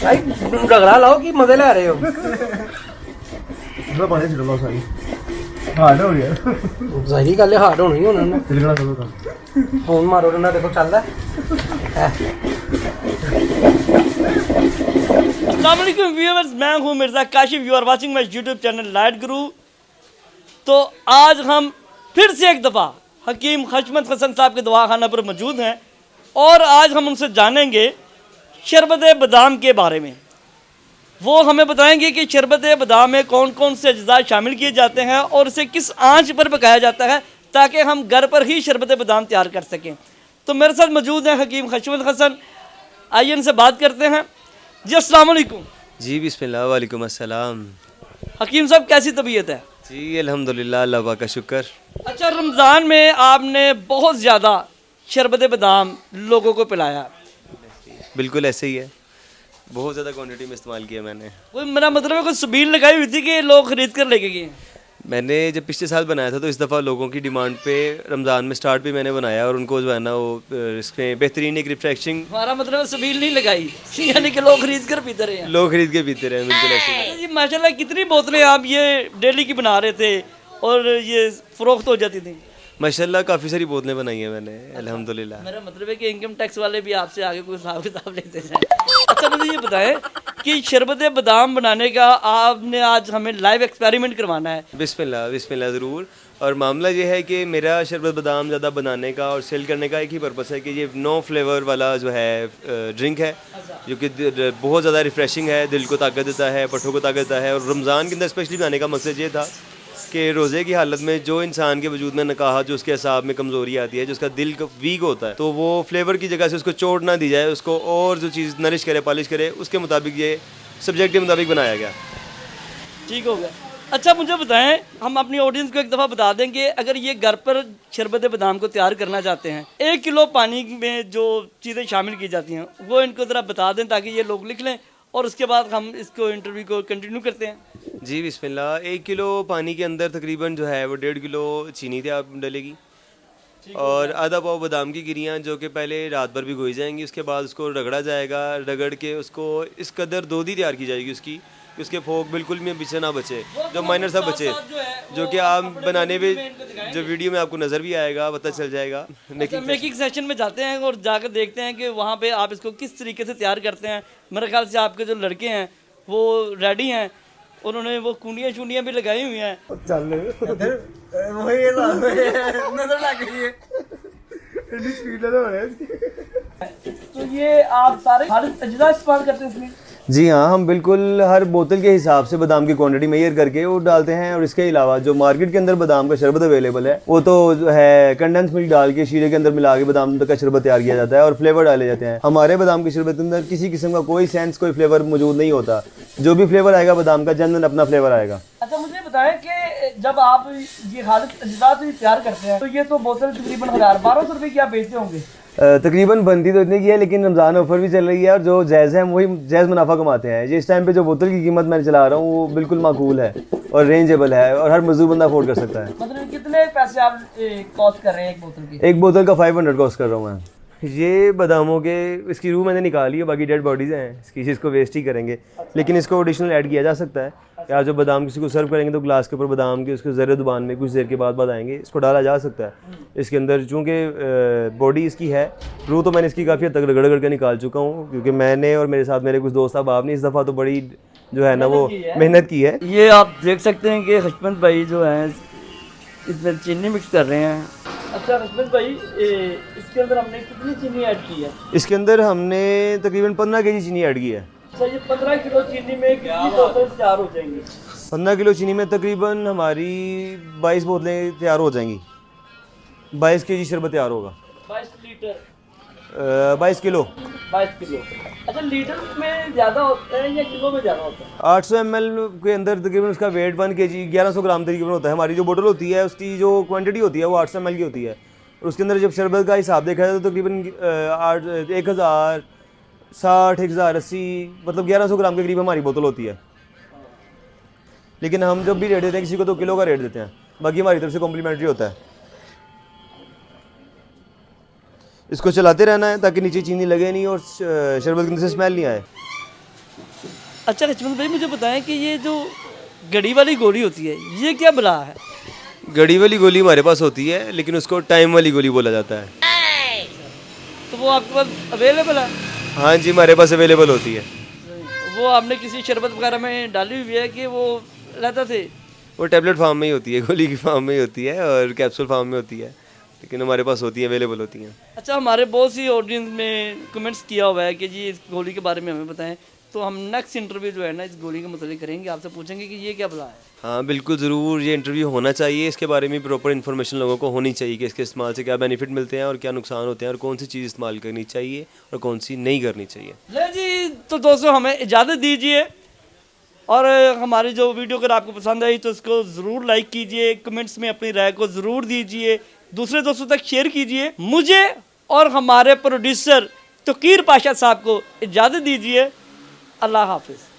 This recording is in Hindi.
भाई रगड़ा लाओ कि मजे ले रहे हो। थोड़ा पानी छिड़क लो सारी हार्ड हो गया ज़ाहिरी गल है हार्ड होनी होना ना। तिलकना करो काम फोन मारो ना देखो चल रहा है। अस्सलाम वालेकुम व्यूअर्स, मैं हूं Mirza Kashif. You are watching my YouTube channel Light Guru. तो आज हम फिर से एक दफ़ा हकीम खशमत हसन साहब के दवाखाना पर मौजूद हैं और आज हम उनसे जानेंगे शरबत बादाम के बारे में। वो हमें बताएंगे कि शरबत बादाम में कौन कौन से अज्जा शामिल किए जाते हैं और इसे किस आंच पर पकाया जाता है ताकि हम घर पर ही शरबत बादाम तैयार कर सकें। तो मेरे साथ मौजूद हैं हकीम खशमत हसन। आइए इनसे बात करते हैं। जी अस्सलाम वालेकुम। जी बिस्मिल्लाह, वालेकुम अस्सलाम। हकीम साहब कैसी तबीयत है? जी अल्हम्दुलिल्लाह, अल्लाह पाक का शुक्र। अच्छा, रमज़ान में आपने बहुत ज़्यादा शरबत बादाम लोगों को पिलाया। बिल्कुल ऐसे ही है, बहुत ज़्यादा क्वांटिटी में इस्तेमाल किया मैंने। कोई मेरा मतलब है कोई सबील लगाई हुई थी कि लोग खरीद कर लेके गए? मैंने जब पिछले साल बनाया था तो इस दफ़ा लोगों की डिमांड पे रमज़ान में स्टार्ट भी मैंने बनाया और उनको जो है ना वो इसमें बेहतरीन एक रिफ्रेशिंग। हमारा मतलब है सबील नहीं लगाई, यानी कि लोग खरीद कर पीते रहे हैं। लोग खरीद के पीते रहे, बिल्कुल ऐसे ही। अच्छा जी, माशाल्लाह कितनी बोतलें आप ये डेली की बना रहे थे और ये फ़रोख्त हो जाती थी? माशाल्लाह काफ़ी सारी बोतलें बनाई हैं मैंने अल्हम्दुलिल्लाह। मेरा मतलब है कि इनकम टैक्स वाले भी आपसे आगे कोई हिसाब किताब लेते हैं। अच्छा मुझे ये बताएं कि शरबत बादाम बनाने का आपने आज हमें लाइव एक्सपेरिमेंट करवाना है। बिस्मिल्लाह बिस्मिल्लाह ज़रूर। और मामला ये है कि मेरा शरबत बादाम ज़्यादा बनाने का और सेल करने का एक ही पर्पस है कि ये नो फ्लेवर वाला जो है ड्रिंक है जो कि बहुत ज़्यादा रिफ़्रेशिंग है, दिल को ताकत देता है, पट्ठों को ताकत देता है। और रमज़ान के अंदर स्पेशली बनाने का मकसद ये था कि रोज़े की हालत में जो इंसान के वजूद में नकाहा जो उसके असाब में कमज़ोरी आती है, जो उसका दिल वीक होता है, तो वो फ्लेवर की जगह से उसको चोट ना दी जाए, उसको और जो चीज़ नरिश करे, पॉलिश करे, उसके मुताबिक ये सब्जेक्ट के मुताबिक बनाया गया। ठीक हो गया। अच्छा मुझे बताएं, हम अपनी ऑडियंस को एक दफ़ा बता दें कि अगर ये घर पर शरबत बादाम को तैयार करना चाहते हैं, 1 किलो पानी में जो चीज़ें शामिल की जाती हैं वो इनको ज़रा बता दें ताकि ये लोग लिख लें और उसके बाद हम इसको इंटरव्यू को कंटिन्यू करते हैं। जी बिस्मिल्लाह। 1 किलो पानी के अंदर तकरीबन जो है वो 1.5 किलो चीनी आप डलेगी और आधा पाव बादाम की गिरियाँ जो कि पहले रात भर भिगोई जाएंगी। उसके बाद उसको रगड़ा जाएगा, रगड़ के उसको इस कदर दोधी तैयार की जाएगी उसकी कि उसके फोक बिल्कुल भी पीछे ना बचे, जो माइनर सा बचे, जो कि आप बनाने में जो वीडियो में आपको नज़र भी आएगा, पता चल जाएगा। मेकिंग सेशन में जाते हैं और जाकर देखते हैं कि वहाँ पे आप इसको किस तरीके से तैयार करते हैं। मेरे ख्याल से आपके जो लड़के हैं वो रेडी हैं, उन्होंने वो कुंडियाँ शूंडियाँ भी लगाई हुई हैं। तो ये आप सारे अज्जा इस्तेमाल करते हैं इसमें? जी हाँ, हम बिल्कुल हर बोतल के हिसाब से बादाम की क्वांटिटी मेजर करके वो डालते हैं। और इसके अलावा जो मार्केट के अंदर बादाम का शरबत अवेलेबल है वो तो जो है कंडेंस मिल्क डाल के शीरे के अंदर मिला के बादाम का शरबत तैयार किया जाता है और फ्लेवर डाले जाते हैं। हमारे बादाम के शरबत के अंदर किसी किस्म का कोई सेंस, कोई फ्लेवर मौजूद नहीं होता। जो भी फ्लेवर आएगा बादाम का जनरल अपना फ्लेवर आएगा। अच्छा मुझे बताएं कि जब आप ये खालिद अज्जा से तैयार करते हैं तो ये तो बोतल तकरीबन 1200 रुपये की आप बेचते होंगे? तकरीबन बनती तो इतनी की है, लेकिन रमज़ान ऑफर भी चल रही है और जो जायज़ है वही जायज़ मुनाफा कमाते हैं। ये इस टाइम पे जो बोतल की कीमत मैं चला रहा हूँ वो बिल्कुल माकूल है और रेंजेबल है और हर मजदूर बंदा अफोर्ड कर सकता है। मतलब कितने पैसे आप कॉस्ट कर रहे हैं एक बोतल की? एक बोतल का 500 कॉस्ट कर रहा हूँ मैं। ये बादामों के इसकी रूह मैंने निकाली है, बाकी डेड बॉडीज़ हैं इसकी, इसको वेस्ट ही करेंगे। लेकिन इसको एडिशनल ऐड किया जा सकता है। या जो बादाम किसी को सर्व करेंगे तो ग्लास के ऊपर बादाम के उसके ज़रे दुबान में कुछ देर के बाद आएंगे, इसको डाला जा सकता है इसके अंदर। चूँकि बॉडी इसकी है, रूह तो मैंने इसकी काफ़ी हद तक रगड़ के निकाल चुका हूँ क्योंकि मैंने और मेरे साथ मेरे कुछ दोस्त साहब ने इस दफ़ा तो बड़ी जो है ना वो मेहनत की है। ये आप देख सकते हैं कि खशमत भाई जो हैं इसमें चीनी मिक्स कर रहे हैं। अच्छा खशमत भाई, इसके अंदर हमने कितनी चीनी ऐड की है? इसके अंदर हमने तकरीबन 15 kg चीनी ऐड की है। अच्छा, ये 15 किलो चीनी में कितनी बोतल तैयार हो जाएंगी? 15 किलो चीनी में तकरीबन हमारी 22 बोतलें तैयार हो जाएंगी। 22 kg शरबत तैयार होगा। 22 लीटर? 22 किलो। 22 किलो। अच्छा, लीटर में ज़्यादा होता है या किलो में ज़्यादा होता है? 800 ml के अंदर तकरीबन उसका वेट 1 kg 1100 ग्राम तकरीबन होता है। हमारी जो बोतल होती है उसकी जो क्वांटिटी होती है वो 800 ml की होती है और उसके अंदर जब शरबत का हिसाब देखा जाए तो तकरीबन 1060, 1080 मतलब 1100 ग्राम के करीब हमारी बोतल होती है। लेकिन हम जब भी रेट देते हैं किसी को तो किलो का रेट देते हैं, बाकी हमारी तरफ से कॉम्प्लीमेंट्री होता है। इसको चलाते रहना है ताकि नीचे चीनी लगे नहीं और शरबत के अंदर से स्मेल नहीं आए। अच्छा खिचमत भाई मुझे बताएं कि ये जो गड़ी वाली गोली होती है ये क्या बला है? गड़ी वाली गोली हमारे पास होती है लेकिन उसको टाइम वाली गोली बोला जाता है। तो वो आपके पास अवेलेबल है? हाँ जी, हमारे पास अवेलेबल होती है। वो आपने किसी शरबत वगैरह में डाली हुई है कि वो रहता थे? वो टैबलेट फार्म में ही होती है, गोली की फार्म में ही होती है और कैप्सूल फार्म में होती है, लेकिन हमारे पास होती है, अवेलेबल होती हैं। अच्छा हमारे बहुत सी ऑडियंस में कमेंट्स किया हुआ है कि जी इस गोली के बारे में हमें बताएं, तो हम नेक्स्ट इंटरव्यू जो है ना इस गोली के मतलब करेंगे, आपसे पूछेंगे कि ये क्या बला है। हाँ बिल्कुल, ज़रूर ये इंटरव्यू होना चाहिए, इसके बारे में प्रॉपर इन्फॉर्मेशन लोगों को होनी चाहिए कि इसके इस्तेमाल से क्या बेनिफिट मिलते हैं और क्या नुकसान होते हैं और कौन सी चीज़ इस्तेमाल करनी चाहिए और कौन सी नहीं करनी चाहिए। ले जी, तो दोस्तों हमें इजाज़त दीजिए और हमारी जो वीडियो अगर आपको पसंद आई तो इसको ज़रूर लाइक कीजिए, कमेंट्स में अपनी राय को ज़रूर दीजिए, दूसरे दोस्तों तक शेयर कीजिए। मुझे और हमारे प्रोड्यूसर तकीर पाशा साहब को इजाज़त दीजिए। अल्लाह हाफिज़।